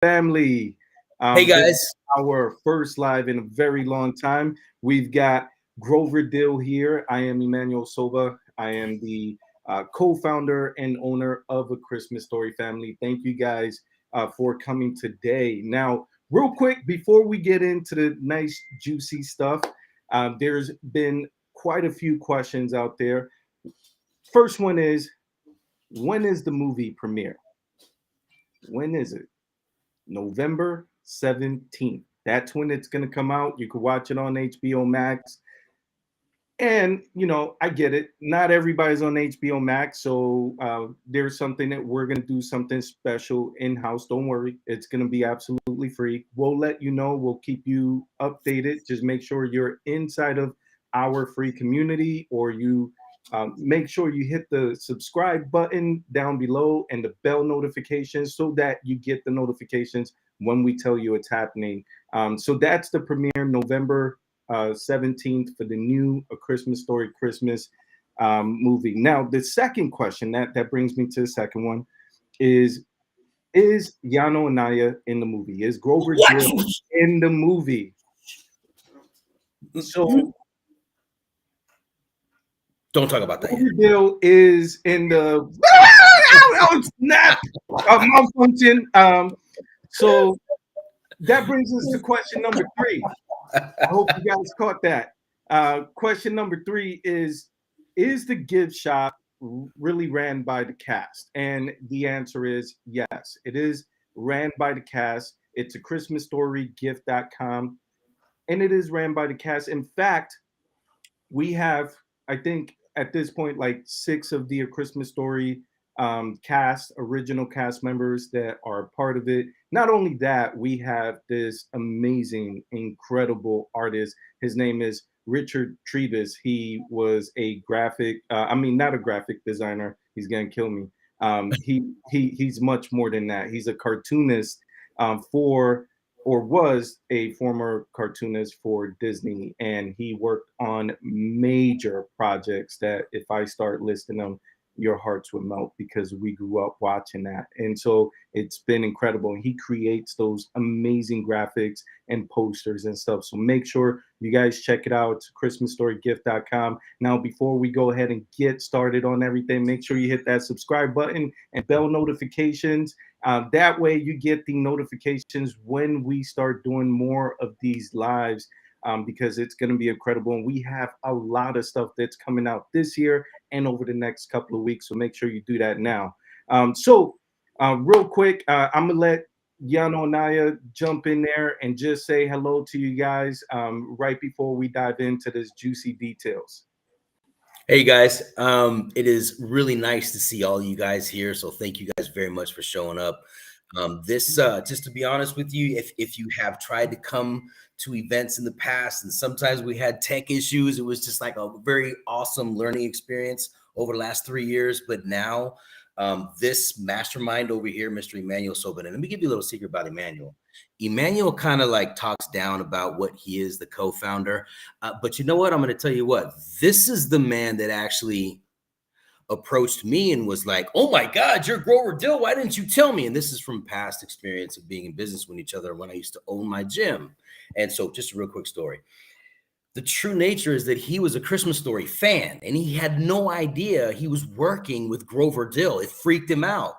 family. Hey This guys. is our first live in a very long time. We've got Grover Dill here. I am Emmanuel Soba. I am the co-founder and owner of A Christmas Story Family. Thank you guys for coming today. Now, real quick, before we get into the nice, juicy stuff, there's been quite a few questions out there. First one is, when is the movie premiere? When is it? November 17th. That's when it's going to come out. You can watch it on HBO Max. And, I get it. Not everybody's on HBO Max. So there's something that we're going to do something special in house. Don't worry. It's going to be absolutely free. We'll let you know. We'll keep you updated. Just make sure you're inside of our free community, or you make sure you hit the subscribe button down below and the bell notifications so that you get the notifications when we tell you it's happening. So that's the premiere, November 17th, for the new A Christmas Story Christmas movie. Now, the second question that brings me to the second one is Yano Anaya in the movie? Is Grover What? Dill in the movie? So Don't talk about that yet. Riverdale is in the snap malfunction. So that brings us to question number three. I hope you guys caught that. Question number three is the gift shop really ran by the cast? And the answer is yes. It is ran by the cast. It's a Christmas story gift.com, and it is ran by the cast. In fact, we have, I think, at this point, like six of the A Christmas Story original cast members that are part of it. Not only that, we have this amazing, incredible artist. His name is Richard Trevis. He was a not a graphic designer. He's gonna kill me. He's much more than that. He's a cartoonist for or was a former cartoonist for Disney, and he worked on major projects that, if I start listing them, your hearts would melt, because we grew up watching that. And so it's been incredible. He creates those amazing graphics and posters and stuff. So make sure you guys check it out. It's christmasstorygift.com. Now, before we go ahead and get started on everything, make sure you hit that subscribe button and bell notifications. That way you get the notifications when we start doing more of these lives, because it's going to be incredible. And we have a lot of stuff that's coming out this year and over the next couple of weeks. So make sure you do that now. Real quick, I'm going to let Yano Naya jump in there and just say hello to you guys right before we dive into this juicy details. Hey guys, it is really nice to see all you guys here. So thank you guys very much for showing up. Just to be honest with you, if you have tried to come to events in the past, and sometimes we had tech issues, it was just like a very awesome learning experience over the last 3 years. But now, this mastermind over here, Mr. Emmanuel Sobin, and let me give you a little secret about Emmanuel. Emmanuel kind of like talks down about what he is, the co-founder. But you know what? I'm going to tell you what, this is the man that actually approached me and was like, oh my God, you're Grover Dill. Why didn't you tell me? And this is from past experience of being in business with each other when I used to own my gym. And so just a real quick story. The true nature is that he was a Christmas Story fan, and he had no idea he was working with Grover Dill. It freaked him out.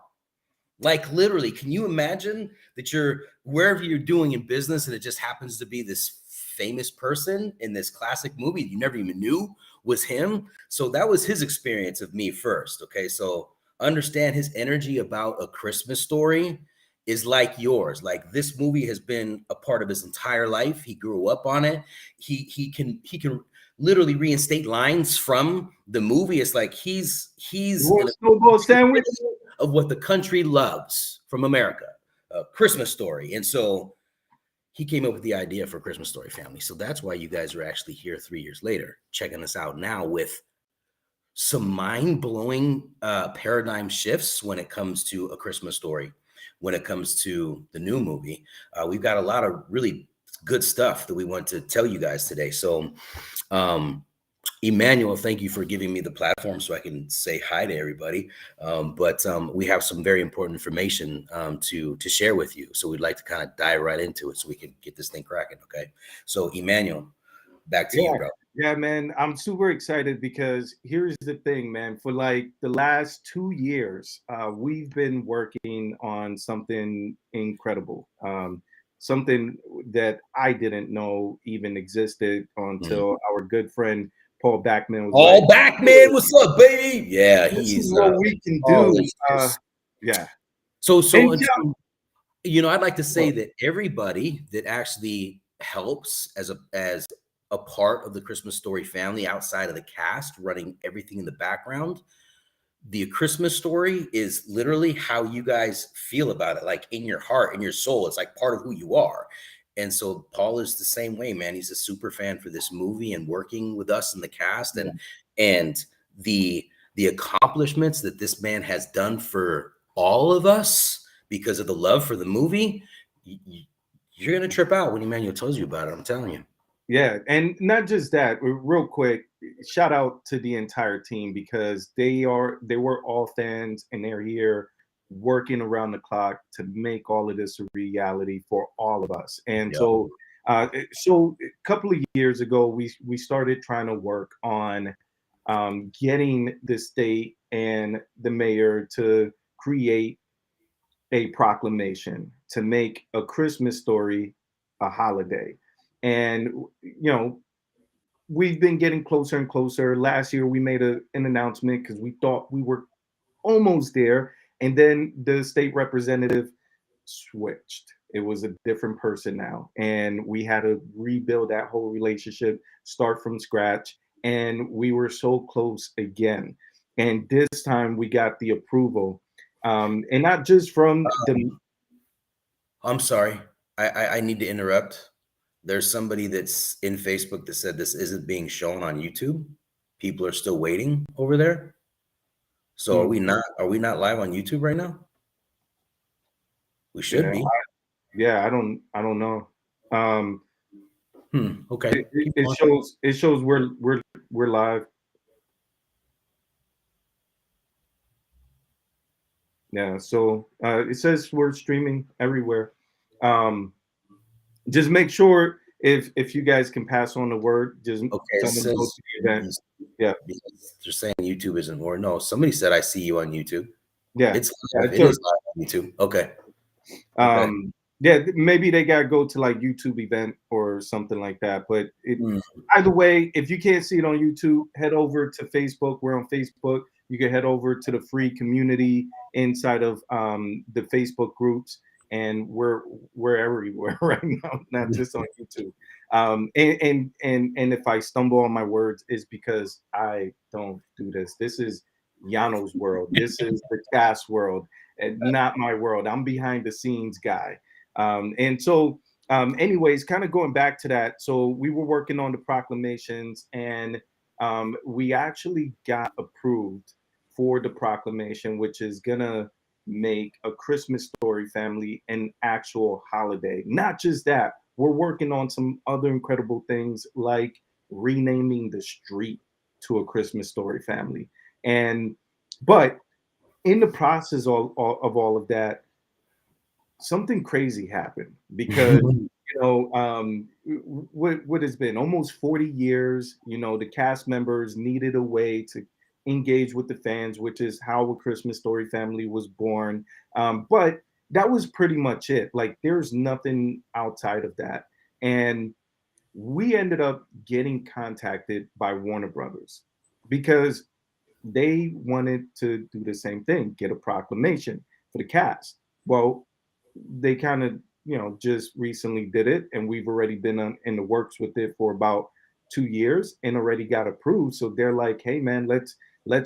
Like literally, can you imagine that you're wherever you're doing in business and it just happens to be this famous person in this classic movie you never even knew was him? So that was his experience of me first. Okay, so understand his energy about A Christmas Story is like yours. Like this movie has been a part of his entire life. He grew up on it. He can literally reinstate lines from the movie. It's like he's Snowball sandwich of what the country loves from America, A Christmas Story. And so he came up with the idea for Christmas Story Family. So that's why you guys are actually here 3 years later, checking us out now with some mind-blowing paradigm shifts when it comes to A Christmas Story, when it comes to the new movie. We've got a lot of really good stuff that we want to tell you guys today. So Emmanuel, thank you for giving me the platform so I can say hi to everybody. But we have some very important information to share with you. So we'd like to kind of dive right into it so we can get this thing cracking. Okay. So Emmanuel, back to you, Yeah, bro. yeah, man. I'm super excited because here's the thing, man. For like the last 2 years, we've been working on something incredible, something that I didn't know even existed Mhm. until our good friend Paul Backman was like, All back, man. "Hey, What's up, baby? Yeah, this is he's what we can all do." is just Yeah, so and until I'd like to yeah, say that everybody that actually helps as a part of the Christmas Story family outside of the cast, running everything in the background, the Christmas Story is literally how you guys feel about it, like in your heart, in your soul. It's like part of who you are. And so Paul is the same way, man. He's a super fan for this movie and working with us in the cast, and the accomplishments that this man has done for all of us because of the love for the movie. You're gonna trip out when Emmanuel tells you about it. I'm telling you. yeah, and not just that. Real quick, shout out to the entire team because they were all fans and they're here working around the clock to make all of this a reality for all of us. And Yep. so a couple of years ago, we started trying to work on getting the state and the mayor to create a proclamation to make a Christmas story a holiday. And we've been getting closer and closer. Last year we made an announcement because we thought we were almost there, and then the state representative switched. It was a different person now, and we had to rebuild that whole relationship, start from scratch, and we were so close again. And this time we got the approval, and not just from the. I'm sorry. I need to interrupt. There's somebody that's in Facebook that said this isn't being shown on YouTube. People are still waiting over there. So Hmm, are we not live on YouTube right now? We should yeah, be. I don't know. Um, Okay. Keep it going. shows we're live. Yeah, so it says we're streaming everywhere. Um, just make sure if you guys can pass on the word, just Okay. It tell them to go to says the event. Yeah, because they're saying YouTube isn't or no, somebody said I see you on YouTube. yeah, It's yeah. live. It is live on YouTube. Okay. Okay. Yeah, maybe they gotta go to like YouTube event or something like that. But Hmm. either way, if you can't see it on YouTube, head over to Facebook. We're on Facebook. You can head over to the free community inside of the Facebook groups, and we're everywhere right now, not just on YouTube. And if I stumble on my words, it's because I don't do this. This is Yano's world. This is the cast world, and not my world. I'm behind the scenes guy. Anyways, kind of going back to that. So we were working on the proclamations, and we actually got approved for the proclamation, which is gonna make a Christmas Story family an actual holiday. Not just that, we're working on some other incredible things like renaming the street to a Christmas Story family. And but in the process of all of that, something crazy happened because what has been almost 40 years. The cast members needed a way to engage with the fans, which is how a Christmas Story family was born. But that was pretty much it. Like there's nothing outside of that. And we ended up getting contacted by Warner Brothers because they wanted to do the same thing, get a proclamation for the cast. Well, they kind of, just recently did it, and we've already been in the works with it for about 2 years and already got approved. So they're like, hey man, let's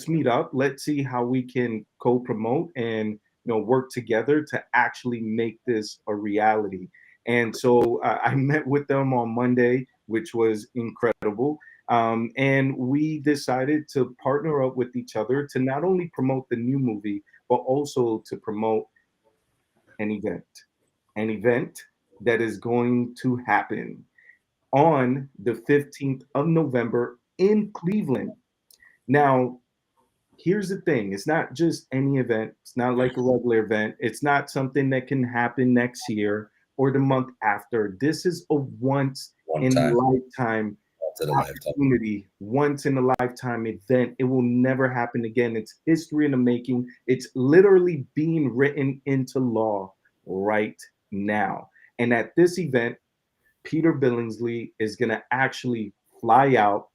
meet up. Let's see how we can co-promote and work together to actually make this a reality. And so I met with them on Monday, which was incredible. And we decided to partner up with each other to not only promote the new movie, but also to promote an event, an event that is going to happen on the 15th of November in Cleveland. Now, here's the thing. It's not just any event. It's not like a regular event. It's not something that can happen next year or the month after. This is a once One in a time, lifetime once in a lifetime. opportunity, once in a lifetime event. It will never happen again. It's history in the making. It's literally being written into law right now. And at this event, Peter Billingsley is going to actually fly out.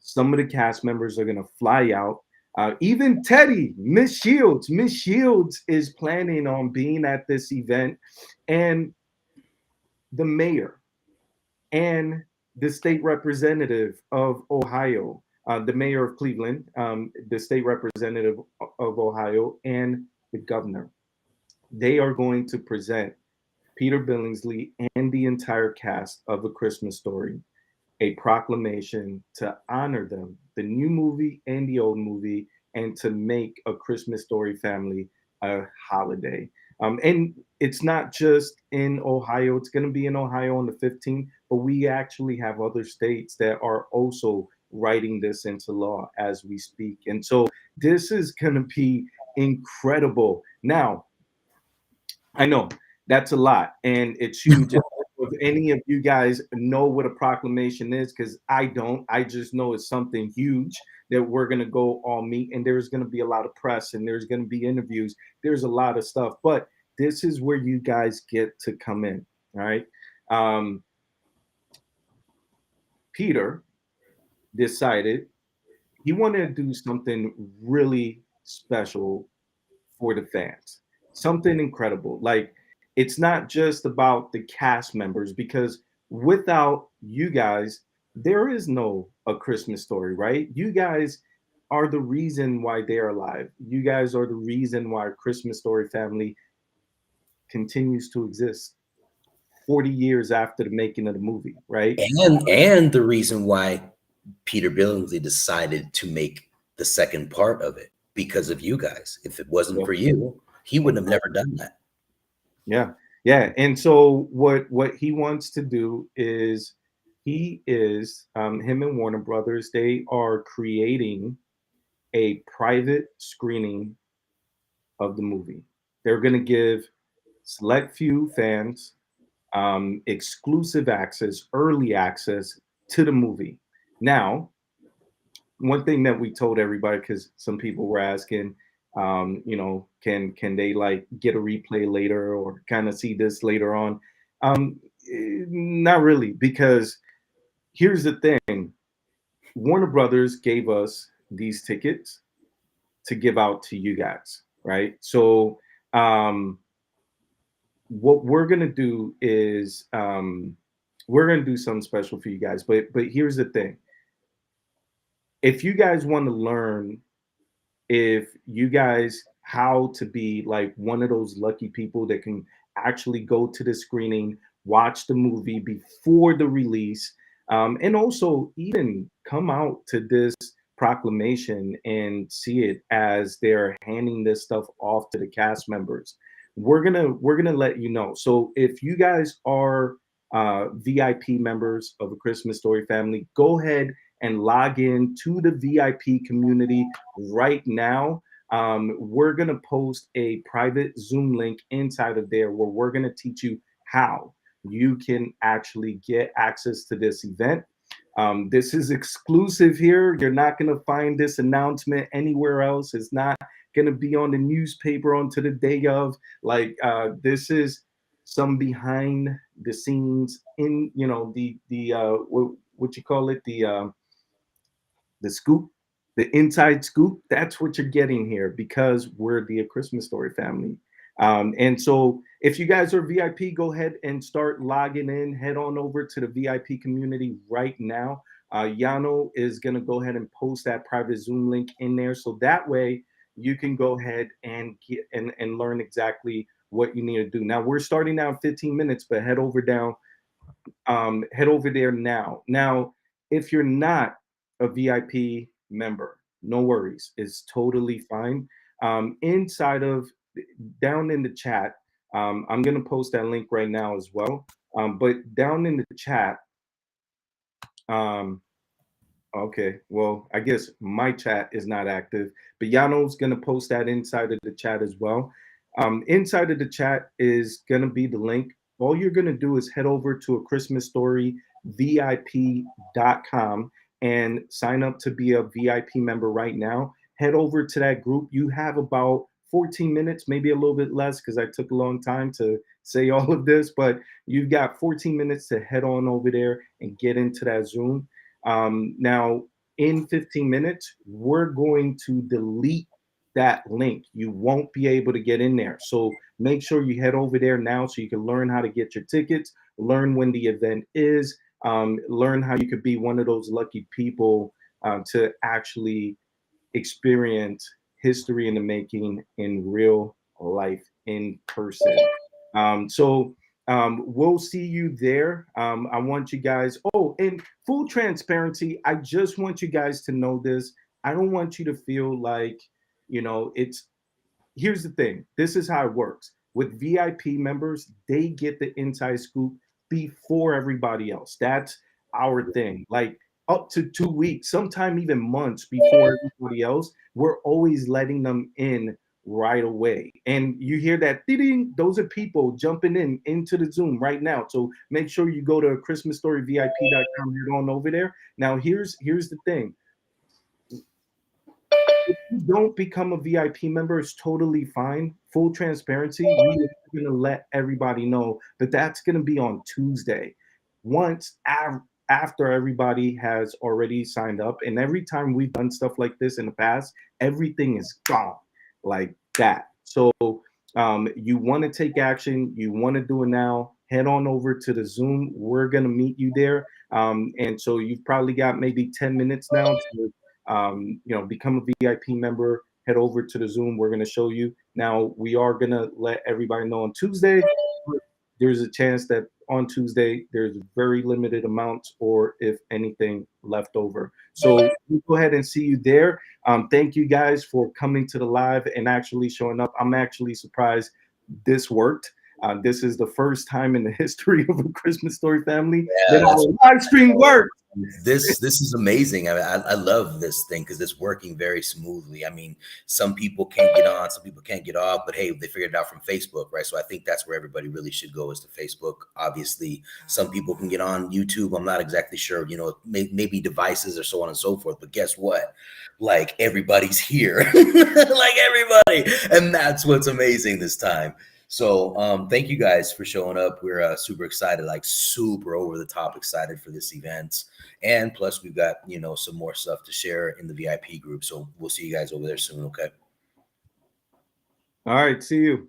Some of the cast members are going to fly out. Even Teddy, Miss Shields is planning on being at this event, and the mayor and the state representative of Ohio, the mayor of Cleveland, the state representative of Ohio, and the governor. They are going to present Peter Billingsley and the entire cast of A Christmas Story a proclamation to honor them, the new movie and the old movie, and to make A Christmas Story family a holiday. And it's not just in Ohio, it's going to be in Ohio on the 15th, but we actually have other states that are also writing this into law as we speak. And so this is going to be incredible. Now, I know that's a lot and it's huge. If any of you guys know what a proclamation is, because I don't, I just know it's something huge that we're going to go all meet, and there's going to be a lot of press and there's going to be interviews. There's a lot of stuff, but this is where you guys get to come in. All right. Um, Peter decided he wanted to do something really special for the fans. Something incredible. Like it's not just about the cast members because without you guys, there is no A Christmas Story, right? You guys are the reason why they're alive. You guys are the reason why Christmas Story family continues to exist 40 years after the making of the movie, right? And the reason why Peter Billingsley decided to make the second part of it because of you guys. If it wasn't Yeah. for you, he would have never done that. Yeah. Yeah. And so what he wants to do is he is him and Warner Brothers, they are creating a private screening of the movie. They're going to give select few fans exclusive access, early access to the movie. Now, one thing that we told everybody, because some people were asking, can they like get a replay later or kind of see this later on? Not really, because here's the thing: Warner Brothers gave us these tickets to give out to you guys, right? So what we're gonna do is we're gonna do something special for you guys. But here's the thing: if you guys want to learn if you guys how to be like one of those lucky people that can actually go to the screening, watch the movie before the release, and also even come out to this proclamation and see it as they're handing this stuff off to the cast members. We're gonna let you know. So if you guys are VIP members of A Christmas Story family, go ahead and log in to the VIP community right now. We're going to post a private Zoom link inside of there where we're going to teach you how you can actually get access to this event. This is exclusive here. You're not going to find this announcement anywhere else. It's not going to be on the newspaper onto the day of. Like this is some behind the scenes in what you call it the scoop, the inside scoop. That's what you're getting here because we're the A Christmas Story family. And so if you guys are VIP, go ahead and start logging in. Head on over to the VIP community right now. Yano is going to go ahead and post that private Zoom link in there. So that way you can go ahead and get and learn exactly what you need to do. Now we're starting now in 15 minutes, but head over there now. Now, if you're not a VIP member, no worries. It's totally fine. Inside of down in the chat, I'm going to post that link right now as well. But down in the chat, um, Okay, well, I guess my chat is not active, but Yano's gonna post that inside of the chat as well. Inside of the chat is gonna be the link. All you're gonna do is head over to a Christmas Story VIP.com and sign up to be a VIP member right now. Head over to that group. You have about 14 minutes, maybe a little bit less, because I took a long time to say all of this, but you've got 14 minutes to head on over there and get into that Zoom. Now, in 15 minutes, we're going to delete that link. You won't be able to get in there. So make sure you head over there now so you can learn how to get your tickets, learn when the event is, learn how you could be one of those lucky people to actually experience history in the making in real life in person. We'll see you there. I want you guys. Oh, and full transparency, I just want you guys to know this. I don't want you to feel like, it's here's the thing. This is how it works. With VIP members, they get the inside scoop before everybody else. That's our thing. Like up to 2 weeks, sometime even months before everybody else, we're always letting them in right away. And you hear that ding, those are people jumping in into the Zoom right now. So make sure you go to ChristmasStoryVIP.com, head on over there. Now here's the thing. If you don't become a VIP member, it's totally fine. Full transparency, we are going to let everybody know that that's going to be on Tuesday. Once after everybody has already signed up, and every time we've done stuff like this in the past, everything is gone like that. So you want to take action, you want to do it now, head on over to the Zoom. We're going to meet you there. And so you've probably got maybe 10 minutes now to become a VIP member, head over to the Zoom. We're going to show you. Now, we are going to let everybody know on Tuesday. There's a chance that on Tuesday, there's very limited amounts or if anything left over. So we'll go ahead and see you there. Thank you guys for coming to the live and actually showing up. I'm actually surprised this worked. This is the first time in the history of a Christmas Story family that our live stream worked. This is amazing. I love this thing because it's working very smoothly. I mean, some people can't get on, some people can't get off, but hey, they figured it out from Facebook, right? So I think that's where everybody really should go, is to Facebook. Obviously, some people can get on YouTube. I'm not exactly sure, maybe devices or so on and so forth. But guess what? Like, everybody's here, like everybody, and that's what's amazing this time. So thank you guys for showing up. We're super excited, like super over the top excited for this event. And plus we've got, some more stuff to share in the VIP group. So we'll see you guys over there soon. Okay. All right. See you.